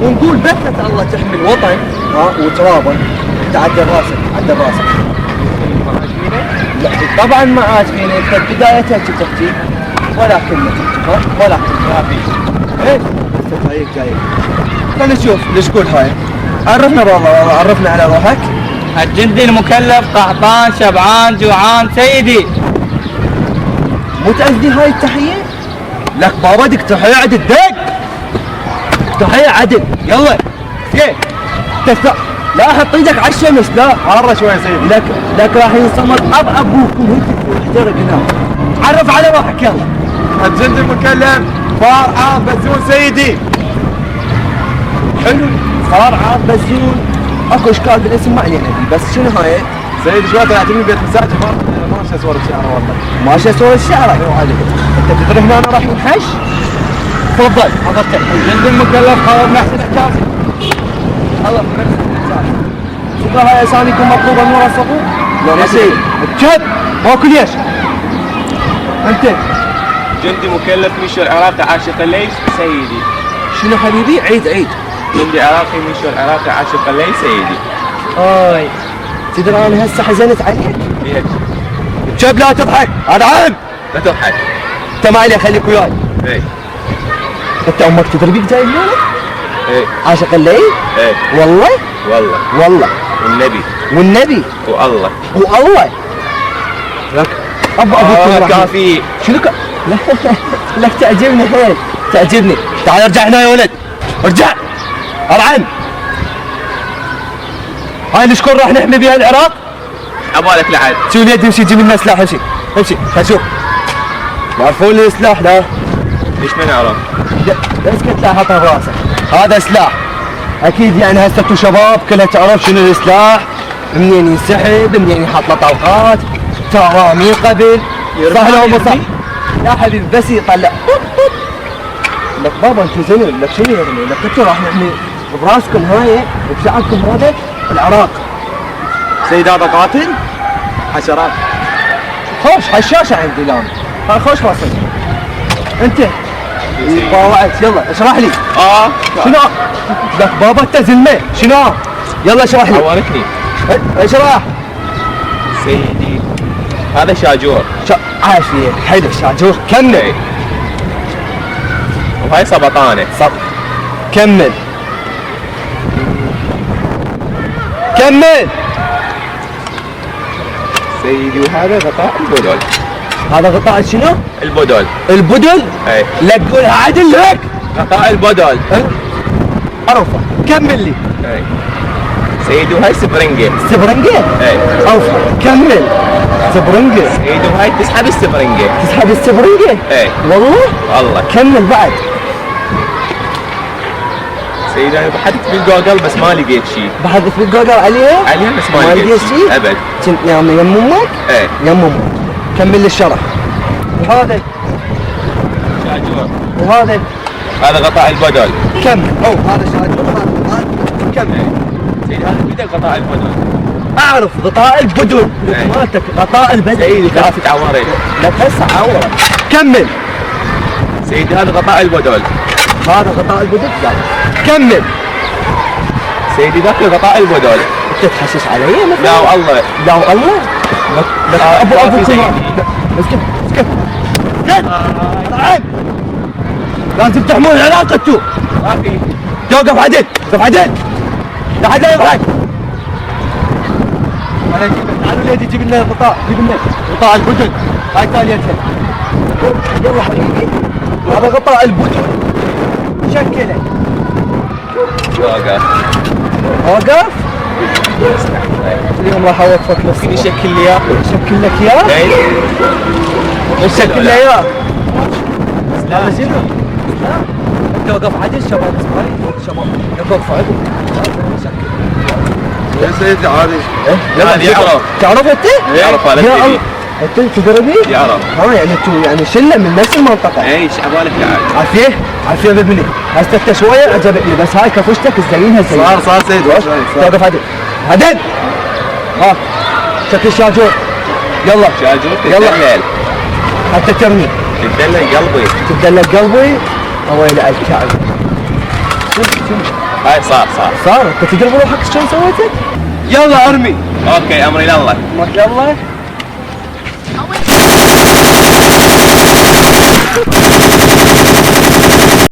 ونقول بس اسال الله تحمي الوطن وترابه. تعدل راسك عدل راسك. لا طبعا ما عاجبيني انت بدايتها تحكي ولا كلمه تحكي ولا كلمه. ايش؟ جاي خلينا نشوف ليش تقول هاي. عرفنا والله عرفنا على روحك. الجندي المكلف قحطان شبعان جوعان سيدي. مو تأذي هاي التحية؟ لك بابا دك تحية عدل دق. تحية عدل يلا. كيف؟ تسع لا حط ايدك على الشمس لا. حارة شوي يا سيدي. لك راح ينصمت ابوكم هيك احترق هنا. عرف على روحك يلا. الجندي المكلف فار عاض بزون سيدي. حلو صار عاد بزون. اكو اشكال بالاسم ما علينا بس شنو هاي؟ سيدي شوي تعتمد بيت مساجد ما ماشي صور الشعر والله. ماشي صور الشعر انت تدري هنا انا راح نحش؟ تفضل حضرتك. الجندي المكلف خاطر محسن حجازي. الله شوفوا هاي اساميكم مطلوبه من ورا الصفوف؟ لا ما سيد بجد ماكو ليش؟ انت جندي مكلف ميشو العراقي عاشق الليل سيدي. شنو حبيبي؟ عيد. جندي عراقي ميشو العراقي عاشق الليل سيدي. تدري انا هسه حزنت عليك؟ ليش؟ بجد لا تضحك هذا عام. لا تضحك. انت ما عليك خليك وياي. ايه. انت امك تدري بيك جاي هنا؟ ايه. عاشق الليل؟ ايه. والله؟ والله والنبي والله لك ابوك كافي. شنو لك تعجبني حيل تعجبني. تعال ارجع هنا يا ولد ارجع ارعن. هاي الشكون راح نحمي بها العراق؟ عبالك لعد. شو اليد امشي جيب لنا سلاح امشي خل شوف. يعرفون لي السلاح لا؟ ليش ما نعرف؟ لا اسكت لا حطها براسك. هذا سلاح اكيد يعني هسه انتم شباب كلها تعرف شنو السلاح منين ينسحب منين يحط له طلقات ترى من قبل صح لو ما صح. يا حبيبي بس يطلع لك بابا انت زين لك شنو يرمي لك انتم راح نحمي براسكم هاي وبشعبكم هذا العراق. سيد هذا قاتل حشرات. خوش حشاشه عندي الان هاي خوش واصل. انت باوعت يلا اشرح لي. شنو لك بابا انت زلمه شنو؟ يلا اشرح لي. عوارتني. اشرح سيدي هذا شاجور. عافية حلو شاجور كمل. وهاي سبطانه. كمل سيدي وهذا غطاء البدل. هذا غطاء شنو؟ البدل؟ اي. لا تقولها عدل لك. غطاء البدل. عرفه كمل لي. اي. سيدي وهاي سبرنجة. اي. عرفه كمل. سبرنجة. سيدي وهاي تسحب السبرنجة. تسحب السبرنجة؟ اي. والله. كمل بعد. سيدي انا بحثت بالجوجل بس ما لقيت شيء. بحثت بالجوجل عليها بس ما لقيت شيء ابد. كنت يم امك؟ ايه يم امك. كمل لي الشرح. وهذا شاجور. وهذا هذا غطاء البدل. كمل. هذا شاجور هذا كمل. سيدي هذا بدل غطاء البدل. اعرف غطاء البدل مالتك غطاء البدل. سيدي ثلاثة عوارين. لا هسه عوره. كمل. سيدي هذا غطاء البدل. هذا غطاء البدل؟ لا كمل. سيدي ذاك غطاء البدل. انت تحسس علي مثلا؟ لا والله. لا والله؟ ابوكم اسكت عيب. لازم تحمون العلاقة انتو. ما في. توقف عدل لا حد لا يضحك. انا تعالوا ليدي جيب لنا الغطاء غطاء البدل. هاي تاليتها. يلا حبيبي هذا غطاء البدل. شكله واقف اليوم راح اوقفك نص. فيني شكل لي اياه. شكل لك اياه؟ اي. شكل لي اياه. لا شنو؟ انت وقف عدل شباب شباب وقف عدل. يا سيدي عادي. هذا يعرف. تعرف انت؟ يعرف هذا سيدي. انت تدري بيه؟ يعرف. يعني انتوا يعني شله من نفس المنطقه. ايش عبالك لعب. عافيه بابني. هسه انت شويه عجبتني بس هاي كفشتك زينها زين. صار سيدي. توقف عدل. ها شكل شاجور. يلا شاجور يلا تدلل. حتى ترمي. تدلل قلبي. تدلل قلبي. ويلي الكعب. شوف هاي صار. صار انت تدري روحك شلون سويتك؟ يلا ارمي. اوكي امري لله. امرك يلا.